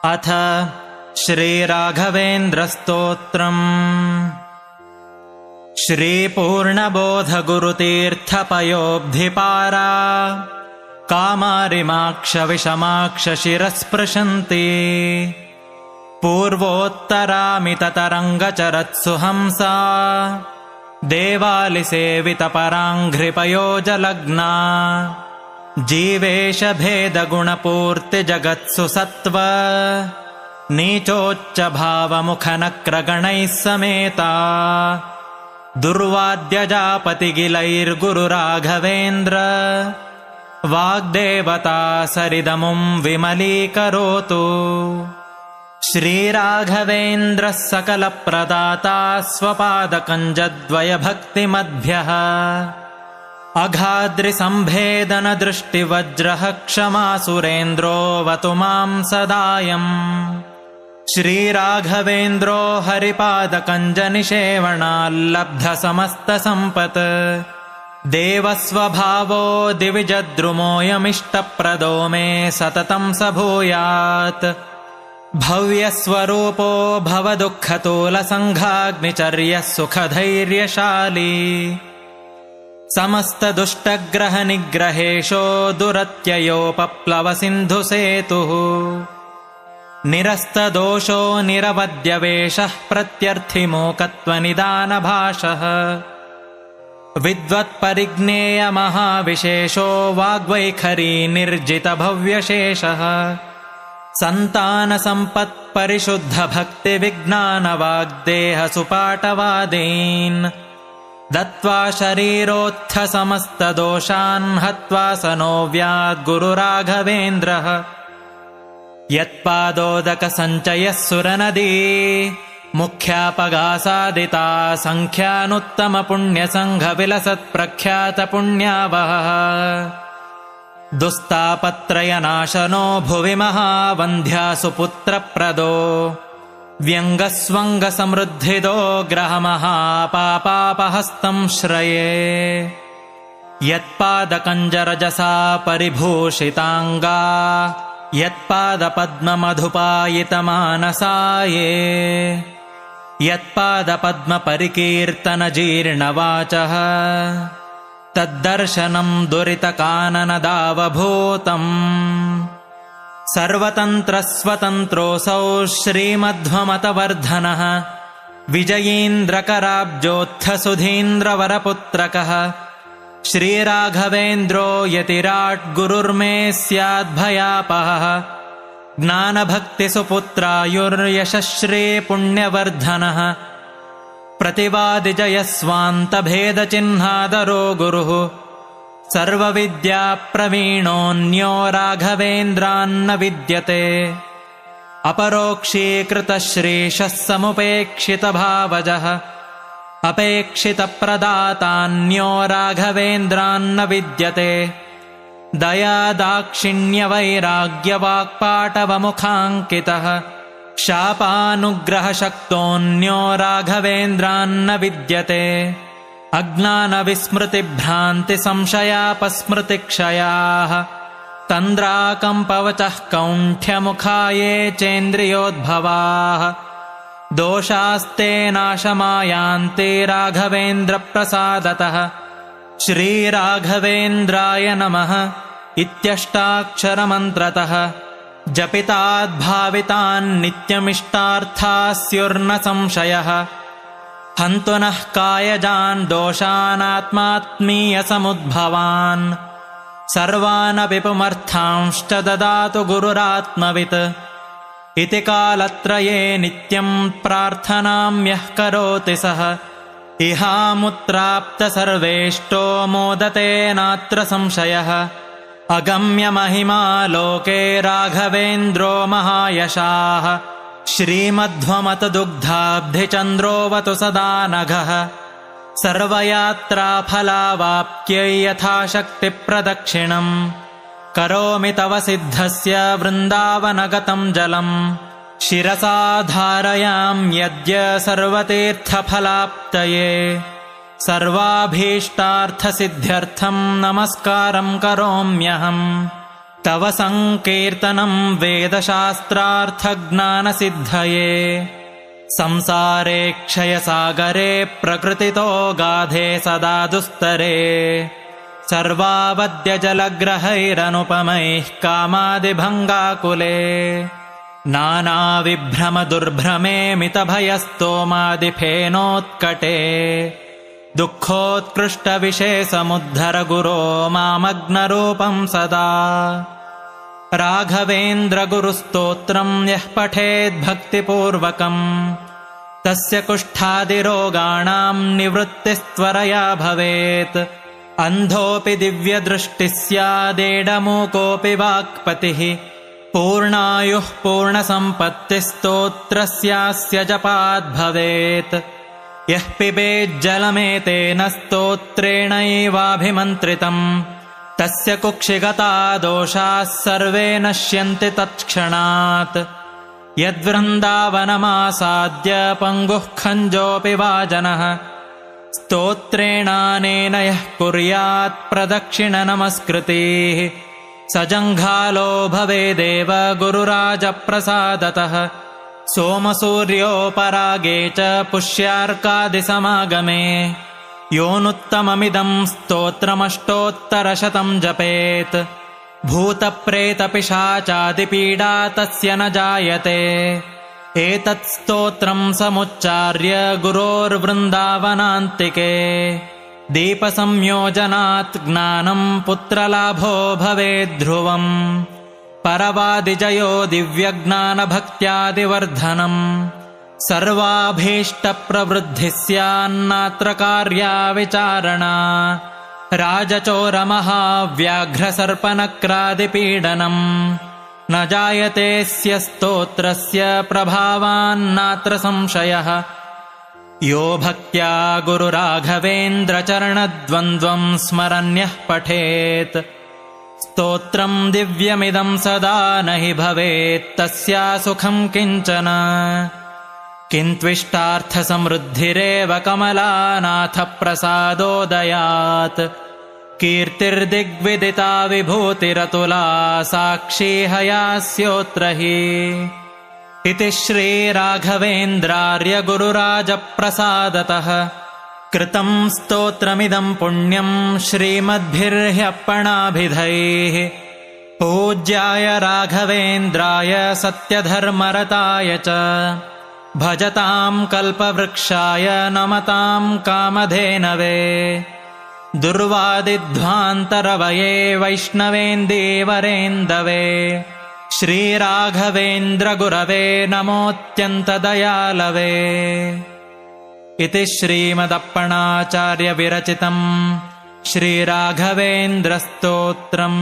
अथ श्रीराघवेन्द्रस्तोत्रम्। श्रीपूर्णबोधगुरुतीर्थपयोब्धिपारा कामारिमाक्षविषमाक्षशिरस्पृशन्ति पूर्वोत्तरामिततरङ्गचरत्सु हंसा देवालिसेवितपराङ्घ्रिपयोजलग्ना जीवेशभेदगुणपूर्तिजगत्सु सत्त्व नीचोच्चभावमुखनक्रगणैः समेता दुर्वाद्यजापतिगिलैर्गुरुराघवेन्द्र वाग्देवता सरिदमुं विमलीकरोतु। श्रीराघवेन्द्रः सकलप्रदाता स्वपादकञ्जद्वयभक्तिमद्भ्यः अघाद्रिसम्भेदनदृष्टिवज्रः क्षमासुरेन्द्रोऽवतु मां सदायम्। श्रीराघवेन्द्रो हरिपादकञ्जनिषेवणाल्लब्धसमस्तसम्पत् देवस्वभावो दिविजद्रुमोऽयमिष्टप्रदो मे सततं स भूयात्। भव्यस्वरूपो भवदुःखतोलसङ्घाग्निचर्यः सुखधैर्यशाली समस्तदुष्टग्रहनिग्रहेशो दुरत्ययोपप्लवसिन्धुसेतुः निरस्तदोषो निरवद्यवेशः प्रत्यर्थिमोकत्वनिदानभाषः विद्वत्परिज्ञेयमहाविशेषो वाग्वैखरी निर्जितभव्यशेषः सन्तानसम्पत्परिशुद्धभक्तिविज्ञानवाग्देहसुपाटवादीन् दत्त्वा शरीरोत्थसमस्तदोषान् हत्वा स नो व्याद्गुरुराघवेन्द्रः। यत्पादोदकसञ्चयः सुरनदी मुख्यापगासादिता सङ्ख्यानुत्तमपुण्यसङ्घविलसत्प्रख्यातपुण्यावहः दुस्तापत्रयनाशनो भुवि महावन्ध्यासुपुत्रप्रदो व्यङ्गस्वङ्गसमृद्धिदो ग्रहमहापापापहस्तं श्रये। यत्पादकञ्जरजसा परिभूषिताङ्गा यत्पादपद्ममधुपायितमानसाये यत्पादपद्मपरिकीर्तनजीर्णवाचः तद्दर्शनं दुरितकाननदावभूतम्। सर्वतन्त्रस्वतन्त्रोऽसौ श्रीमध्वमतवर्धनः विजयीन्द्रकराब्जोत्थसुधीन्द्रवरपुत्रकः श्रीराघवेन्द्रो यतिराट् गुरुर्मे स्याद्भयापहः ज्ञानभक्तिसुपुत्रायुर्यशश्री पुण्यवर्धनः प्रतिवादिजयस्वान्तभेदचिह्नादरो गुरुः सर्वविद्याप्रवीणोऽन्यो राघवेन्द्रान्न विद्यते अपरोक्षीकृतश्रीशः समुपेक्षितभावजः अपेक्षितप्रदातान्यो राघवेन्द्रान्न विद्यते दयादाक्षिण्यवैराग्यवाक्पाटवमुखाङ्कितः शापानुग्रहशक्तोऽन्यो राघवेन्द्रान्न विद्यते अज्ञानविस्मृतिभ्रान्तिसंशयापस्मृतिक्षयाः तन्द्राकम्पवचः कौण्ठ्यमुखाये चेन्द्रियोद्भवाः दोषास्ते नाशमायान्ते राघवेन्द्रप्रसादतः। श्रीराघवेन्द्राय नमः इत्यष्टाक्षरमन्त्रतः जपिताद्भावितान्नित्यमिष्टार्थाः स्युर्न संशयः हन्तु नः कायजान् दोषानात्मात्मीयसमुद्भवान् सर्वानपि पुमर्थांश्च ददातु गुरुरात्मवित्। इति कालत्रये नित्यं प्रार्थनां यः करोति सः इहामुत्राप्तसर्वेष्टो मोदते नात्र संशयः। अगम्यमहिमा लोके राघवेन्द्रो महायशाः श्रीमध्वमतदुग्धाब्धिचन्द्रोऽवतु सदा नघः सर्वयात्राफलावाप्त्यै यथाशक्तिप्रदक्षिणम् करोमि तव सिद्धस्य वृन्दावनगतं जलम् शिरसा धारयाम्यद्य सर्वतीर्थफलाप्तये सर्वाभीष्टार्थसिद्ध्यर्थं नमस्कारं करोम्यहम्। तव संकीर्तनं वेदशास्त्रार्थज्ञानसिद्धये संसारे क्षयसागरे प्रकृतितो गाधे सदा दुस्तरे सर्वावद्यजलग्रहैरनुपमैः कामादिभङ्गाकुले नानाविभ्रमदुर्भ्रमे मितभयस्तोमादिफेनोत्कटे दुःखोत्कृष्टविशेषमुद्धर गुरो मामग्नरूपं सदा राघवेन्द्रगुरुस्तोत्रं यः पठेद्भक्तिपूर्वकम् तस्य कुष्ठादिरोगाणां निवृत्तिस्त्वरया भवेत् अन्धोऽपि दिव्यदृष्टिः स्यादेडमूकोऽपि वाक्पतिः पूर्णायुः पूर्णसम्पत्तिस्तोत्रस्यास्य जपाद्भवेत् यः पिबेज्जलमेतेन स्तोत्रेणैवाभिमन्त्रितम् तस्य कुक्षिगता दोषाः सर्वे नश्यन्ति तत्क्षणात् यद्वृन्दावनमासाद्य पङ्गुः खञ्जोऽपि वा जनः स्तोत्रेणानेन यः कुर्यात् प्रदक्षिणनमस्कृतिः स जङ्घालो भवेदेव गुरुराजप्रसादतः सोमसूर्योपरागे च पुष्यार्कादिसमागमे योऽनुत्तममिदं स्तोत्रमष्टोत्तरशतं जपेत् भूतप्रेतपिशाचादिपीडा तस्य न जायते एतत् स्तोत्रं समुच्चार्य गुरोर्वृन्दावनान्तिके दीपसंयोजनात् ज्ञानं पुत्रलाभो भवेद्ध्रुवम् परवादिजयो दिव्यज्ञानभक्त्यादिवर्धनम् सर्वाभीष्टप्रवृद्धिः स्यान्नात्र कार्या विचारणा राजचोरमहाव्याघ्रसर्पनक्रादिपीडनम् न जायतेऽस्य स्तोत्रस्य प्रभावान्नात्र संशयः यो भक्त्या गुरुराघवेन्द्रचरणद्वन्द्वं स्मरन्यः पठेत् स्तोत्रं दिव्यमिदं सदा न हि भवेत् तस्या सुखं किञ्चन किन्त्विष्टार्थसमृद्धिरेव कमलानाथप्रसादोदयात् कीर्तिर्दिग्विदिता विभूतिरतुला साक्षी हयास्योऽत्र हि इति श्रीराघवेन्द्रार्य गुरुराजप्रसादतः कृतं स्तोत्रमिदं पुण्यं श्रीमद्भिर्ह्यप्पणाभिधैः पूज्याय राघवेन्द्राय सत्यधर्मरताय च भजतां कल्पवृक्षाय नमतां कामधेनवे दुर्वादिध्वान्तरवये वैष्णवेन्दीवरेन्दवे श्रीराघवेन्द्रगुरवे नमोऽत्यन्तदयालवे इति श्रीमदप्पणाचार्यविरचितं श्रीराघवेन्द्रस्तोत्रम्।